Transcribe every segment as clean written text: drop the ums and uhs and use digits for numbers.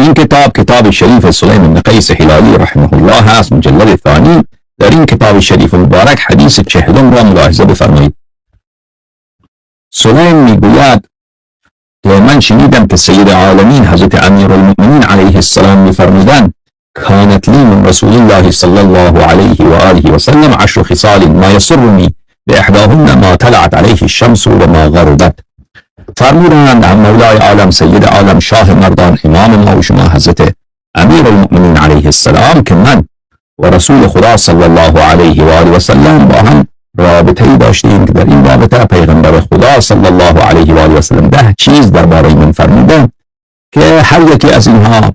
این کتاب شریف سلیم بن قیس هلالی رحمه الله هست، مجلد ثانی. در این کتاب شریف مبارک حدیث 40 را ملاحظه بفرمایید. سلیم میگوید که من شنیدم که سید عالمین حضرت امیرالمؤمنین علیه السلام میفرمودند کانت لی من رسول الله صلی الله علیه و آله و سلم 10 خصال ما یسرنی باحداهن ما طلعت علیه الشمس و ما غربت. فرمودند هم مولای عالم سید عالم شاه مردان امام ما و شما حضرت امیرالمؤمنین علیه السلام که من و رسول خدا صلی الله علیه و آله و سلم با هم رابطه‌ای داشتیم که در این رابطه پیغمبر خدا صلی الله علیه و آله و سلم 10 چیز درباره من فرمودند که هر یکی از اینها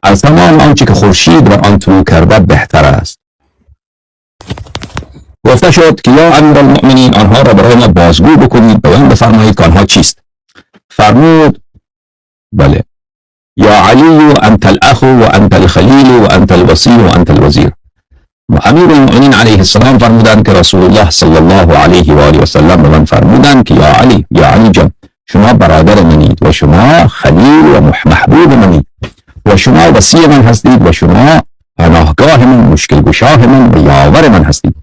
از تمام آنچه که خورشید را آن طلوع کرده بهتر است. گفته شد که یا امیرالمؤمنین آنها را برای ما بازگو بکنید، بیان بفرمایید که آنها چیست. فرمود بله، یا علی انت الاخ و انت الخلیل و انت الوصی و انت الوزیر. امیرالمؤمنین علیه السلام فرمودند که رسول الله صلی الله علیه و آله و سلم به من فرمودند که یا علی جان شما برادر منید و شما خلیل و محبوب منید و شما وصی من هستید و شما پناهگاه من، مشکل گشای من و یاور من هستید.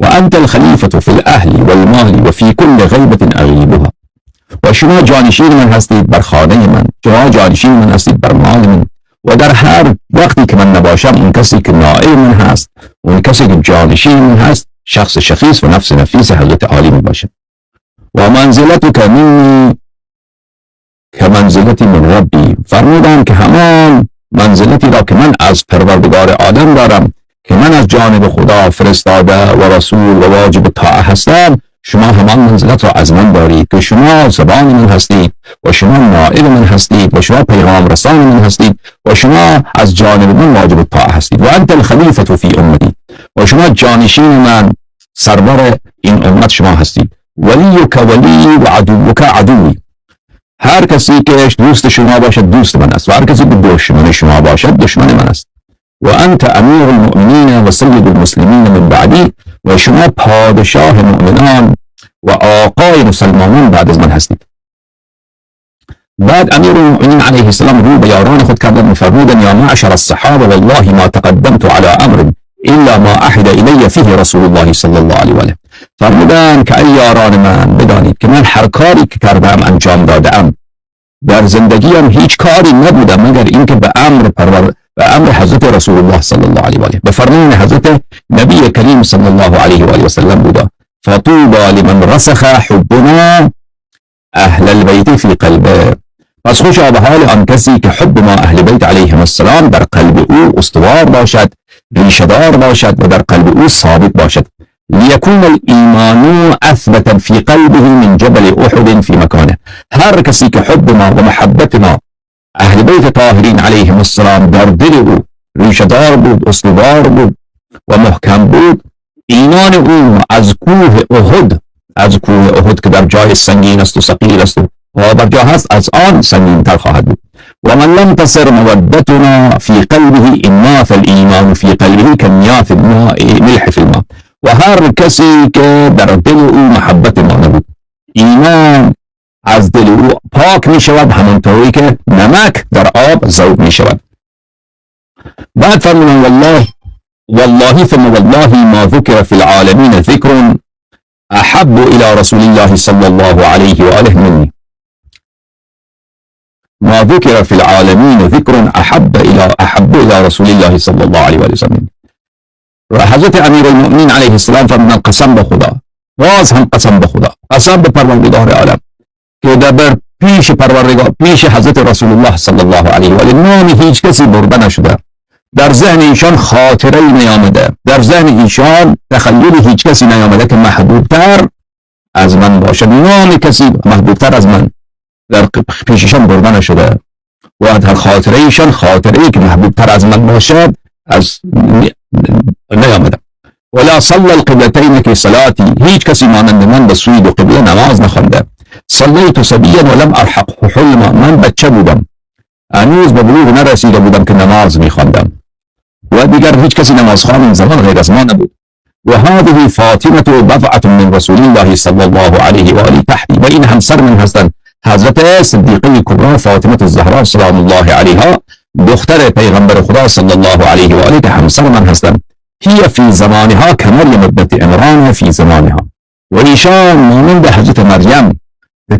و انت الخلیفة فی الاهل والمال و فی کل غیبة اغیبها. و شما جانشین من هستید بر خانه من، شما جانشین من هستید بر مال من و در هر وقتی که من نباشم اون کسی که نائب من هست، اون کسی که جانشین من هست شخص شخیص و نفس نفیس حضرت عالی من باشه. و منزلتک منی که منزلتی من ربی. فرمودم که همان منزلتی را که من از پروردگار آدم دارم که من از جانب خدا فرستاده و رسول و واجب طاعه هستم، شما همان منزلت را از من دارید که شما زبان من هستید و شما نائب من هستید و شما پیغام رسان من هستید و شما از جانب من واجب طاعه هستید. و انت الخلیفة فی امتی. و شما جانشین من، سرور این امت شما هستید. ولیک ولی و عدوک عدوی. هر کسی که دوست شما باشد دوست من است و هر کسی که دشمن شما باشد دشمن من است. و انت امیر المؤمنین و سید المسلمین من بعدی. و شما پادشاه مؤمنان و آقای مسلمانان بعد از من هستید. بعد امیر المؤمنین علیه السلام رو به یاران خود کردند فرمودند یا معشر الصحابه والله ما تقدمت على امر الا ما احد الی فیه رسول الله صلی الله علیه و آله. فرمودند که ای یاران من بدانید که من هر کاری که کردم انجام دادم، در زندگیم هیچ کاری نبودم مگر اینکه به امر حضرت رسول الله صلی الله علیه و آله، به فرمان حضرت نبی کریم صلی الله علیه و آله و سلم بوده. فطوبى لمن رسخ حبنا اهل البیت فی قلبه. پس خوشا به حال آن کسی که حب ما اهل بیت علیهم السلام در قلب او استوار باشد، ریشه‌دار باشد و در قلب او ثابت باشد. لیکون الایمان اثبتا فی قلبه من جبل احد فی مکانه. هر کسی که حب ما و محبت ما اهل بیت طاهرین علیهم السلام در دل او ریشه‌دار بود، استوار بود و محکم بود، ایمان او از کوه احد که در جای سنگین است و ثقیل است و بر هست از آن سنگین تر خواهد بود. و من لم تصر مودتنا فی قلبه اناث الایمان فی قلبه کنیاث ملح فی الماء. و هر کسی که در دل او محبت ما نبود، ایمان از دل او پاک می شود همانطوری که نمک در آب ذوب می شود. بعد فرمودند والله ثم والله ما ذكر في العالمين ذكر احب الى رسول الله صلى الله عليه واله مني. ما ذكر في العالمين ذكر احب الى رسول الله صلى الله عليه واله وسلم. حضرت امیرالمؤمنین علیه السلام فرمودند قسم به خدا، باز هم قسم به خدا، قسم به پروردگار عالم که در پیش حضرت رسول الله صلی الله علیه و آله نام هیچ کسی برده نشده، در ذهن ایشان خاطره نیامده، در ذهن ایشان تخیل هیچ کسی نیامده که محبوبتر از من باشد. نام کسی محبوبتر از من در پیششان برده نشده و در خاطره ایشان خاطره که محبوبتر از من باشد از نیامده. ولا صلى القبلتين که صلاتی، هیچ کسی مانند من به سوی دو قبله نماز نخوانده. صلیت صبیا ولم ارحق حلما، من بچه بودم هنوز به بلوغ نرسیده بودم که نماز میخواندم و دیگر هیچ کسی نمازخوان این زمان غیر از ما نبود. و هذه فاطمه بضعه من رسول الله صلی الله علیه و آله تحتی. و این همسر من هستند حضرت صدیقه کبرا فاطمه الزهرا سلام الله علیها دختر پیغمبر خدا صلی الله علیه و آله که همسر من هستند، هی فی زمانها کمریم ابنت عمران فی زمانها، و ایشان مانند حضرت مریم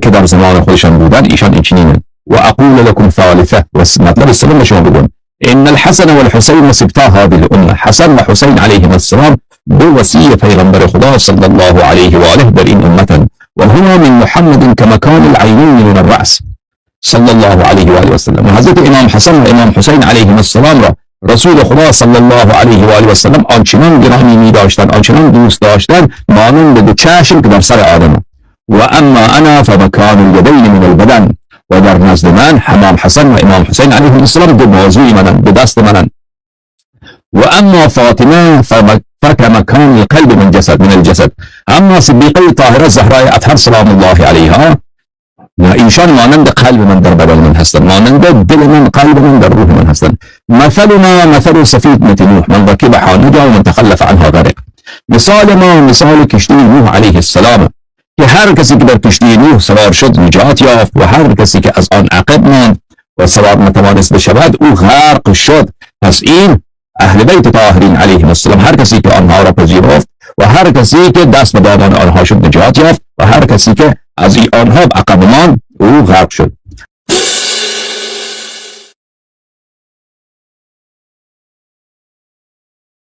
که در زمان خودشان بودن، ایشان این چنینند. و اقول لكم ثالثه، و مطلب سلام شما بگون، ان الحسن والحسين سبتا هذه الامه، حسن و حسین علیهم السلام دو وصی پیغمبر خدا صلی الله علیه و آله در این امتن، و هما من محمد كمكان العینین من الرأس صلی الله علیه و آله و سلم. و حضرت امام حسن و امام حسین علیهم السلام را رسول خدا صلی الله علیه و آله و سلم آنچنان گرامی می داشتند، آنچنان دوست داشتند مانند دو چشم که در سر آدم. و اما انا فمکان الیدین من البدن، و در نزد من امام حسن و امام حسین علیهم السلام دو بازوی منند، دو دست منند. و اما فاطمه فکمکان القلب من الجسد، اما صدیقه طاهره زهرای اطهر سلام الله علیها، ایشان مانند قلب من در بدن من هستند، مانند دل من قلب من در روح من هستند. مثلنا مثل سفینه نوح، من رکبها نجا و من تخلف عنها غرق. مثال ما مثال کشتی نوح علیه السلام که هر کسی که در کشتی نوح سوار شد نجات یافت، و هر کسی که از آن عقب ماند و سوار نتوانست بشود او غرق شد. پس این اهل بیت طاهرین علیهم السلام، هر کسی که آنها را پذیرفت و هر کسی که دست به دادن آنها شد نجات یافت، و هر کسی که از آنها عقب ماند او غرق شد.